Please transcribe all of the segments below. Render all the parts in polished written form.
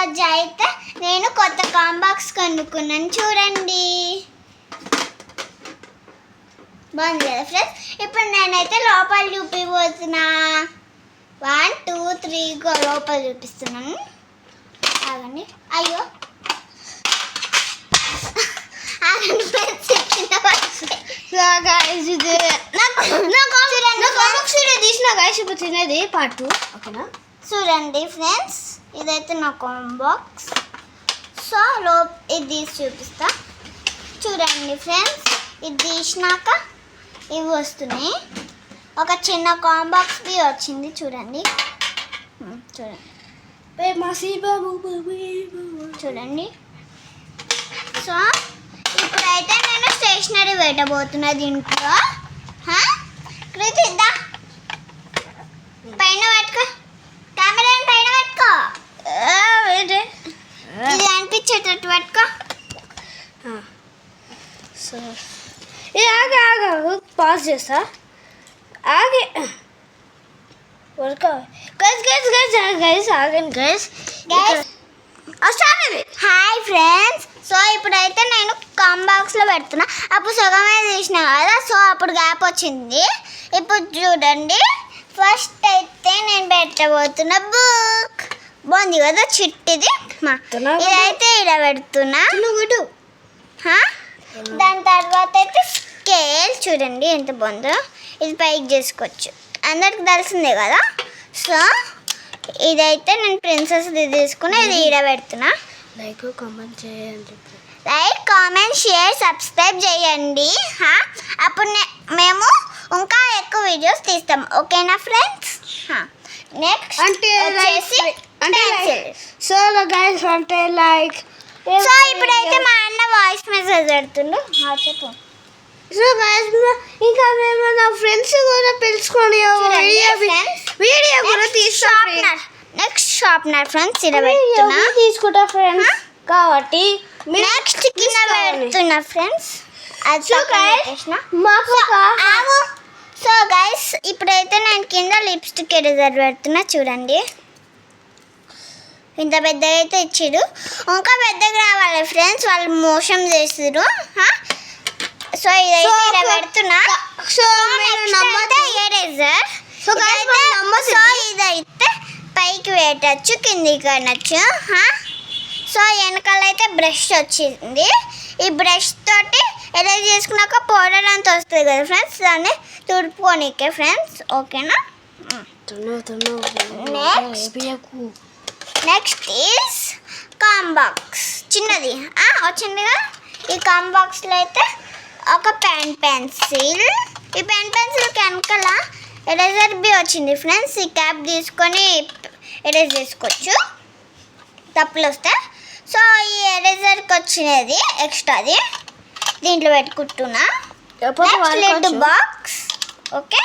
ఈరోజు అయితే నేను కొత్త కాంబాక్స్ కొనుక్కున్నాను చూడండి. బాగుంది కదా ఫ్రెండ్స్. ఇప్పుడు నేనైతే లోపల చూపిపోతున్నా. 1 2 3 లోపల చూపిస్తున్నాను. ఆగండి. అయ్యో ఆగండి ఫ్రెండ్స్. తినేది పార్ట్ 2 ఓకేనా. చూడండి ఫ్రెండ్స్, ఇదైతే నా కాంబాక్స్. సో ఇది తీసి చూపిస్తా. చూడండి ఫ్రెండ్స్, ఇది తీసినాక ఇవి వస్తున్నాయి. ఒక చిన్న కాంబాక్స్ బి వచ్చింది చూడండి. చూడండి. సో ఇప్పుడైతే నేను స్టేషనరీ పెట్టబోతున్నా దీంట్లో. కృతిద్దా పైన పట్టుకో, కెమెరా పైన పట్టుకో, ఇది అనిపించేటట్టు పట్టుకో. సో ఇది ఆగా పాస్ చేస్తా. ఆగే వర్క్ గైస్ ఆగండి గైస్. Hi friends. సో ఇప్పుడైతే నేను కాంబాక్స్లో పెడుతున్నా. అప్పుడు సగమే తీసిన కదా, సో అప్పుడు గ్యాప్ వచ్చింది. ఇప్పుడు చూడండి, ఫస్ట్ అయితే నేను పెట్టబోతున్నా బుక్. బాగుంది కదా చిట్టిది. ఇదైతే ఇలా పెడుతున్నా. దాని తర్వాత అయితే స్కేల్ చూడండి ఎంత బాగుందో. ఇది పైకి చేసుకోవచ్చు, అందరికి తెలిసిందే కదా. సో ఇదైతే నేను ప్రిన్సెస్ తీసుకుని ఇది ఈడ పెడుతున్నా. లైక్ కామెంట్ చేయండి, లైక్ కామెంట్ షేర్ సబ్స్క్రైబ్ చేయండి. అప్పుడు మేము ఇంకా ఎక్కువ వీడియోస్ తీస్తాం, ఓకేనా ఫ్రెండ్స్. నెక్స్ట్ అంటే వచ్చేసి సో గైస్ అంటే లైక్. సో ఇప్పుడైతే మా అన్న వాయిస్ మెసేజ్ పెడుతుండు. చెప్పు. సో గైస్ ఇంకా మేము నా ఫ్రెండ్స్ కూడా పిలుచుకొని వీడియో కూడా తీసుకుంటాం. నెక్స్ట్ షార్ప్నర్ ఫ్రెండ్స్ ఇలా పెడుతున్నా. తీసుకుంటా ఫ్రెండ్స్ కాబట్టి నెక్స్ట్ కింద పెడుతున్నా ఫ్రెండ్స్. సో గైస్ ఇప్పుడైతే నేను కింద లిప్స్టిక్ ఎరేజర్ పెడుతున్నా చూడండి. ఇంత పెద్దగా అయితే ఇచ్చిడు, ఇంకా పెద్దగా రావాలి ఫ్రెండ్స్, వాళ్ళు మోసం చేసిరు. సో ఇదైతే ఇలా పెడుతున్నా. So eraser. సో ఇదైతే పైకి పెట్టచ్చు, కిందికి అనొచ్చు. సో వెనకాలైతే బ్రష్ వచ్చింది. ఈ బ్రష్ తోటి ఎరేజ్ చేసుకున్నాక పౌడర్ అంతా వస్తుంది కదా ఫ్రెండ్స్, దాన్ని తుడుపుకోనికే ఫ్రెండ్స్, ఓకేనా. నెక్స్ట్ ఈజ్ కాంబాక్స్ చిన్నది వచ్చిందిగా. ఈ కాంబాక్స్లో అయితే ఒక పెన్సిల్. ఈ పెన్సిల్కి వెనకాల ఎరేజర్ బి వచ్చింది ఫ్రెండ్స్. ఈ క్యాప్ తీసుకొని ఎరేజ్ చేసుకోవచ్చు, తప్పులు వస్తాయి. సో ఈ ఎరేజర్కి వచ్చినది ఎక్స్ట్రాది దీంట్లో పెట్టుకుంటున్నా. లిడ్ బాక్స్ ఓకే,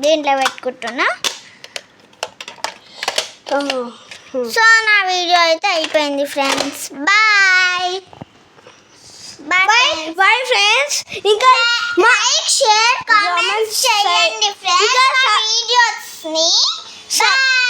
దీంట్లో పెట్టుకుంటున్నా. సో నా వీడియో అయితే అయిపోయింది ఫ్రెండ్స్. Bye bye friends. ఇంకా లైక్ షేర్ కామెంట్ చేయండి ఫ్రెండ్స్. వీడియోస్ని బాయ్.